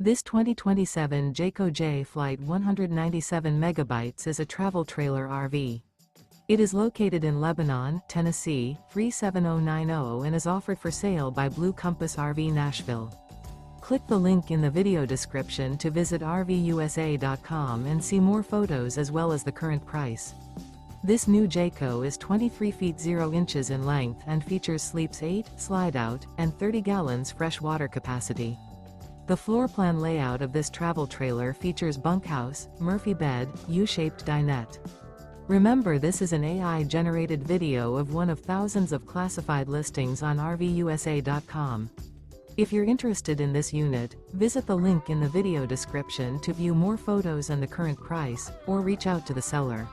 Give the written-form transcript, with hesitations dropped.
This 2027 Jayco Jay Flight 197 megabytes is a travel trailer RV. It is located in Lebanon, Tennessee, 37090 and is offered for sale by Blue Compass RV Nashville. Click the link in the video description to visit RVUSA.com and see more photos as well as the current price. This new Jayco is 23 feet 0 inches in length and features sleeps 8, Slideout, and 30 gallons fresh water capacity. The floor plan layout of this travel trailer features bunkhouse, Murphy bed, U-shaped dinette. Remember, this is an AI-generated video of one of thousands of classified listings on RVUSA.com. If you're interested in this unit, visit the link in the video description to view more photos and the current price, or reach out to the seller.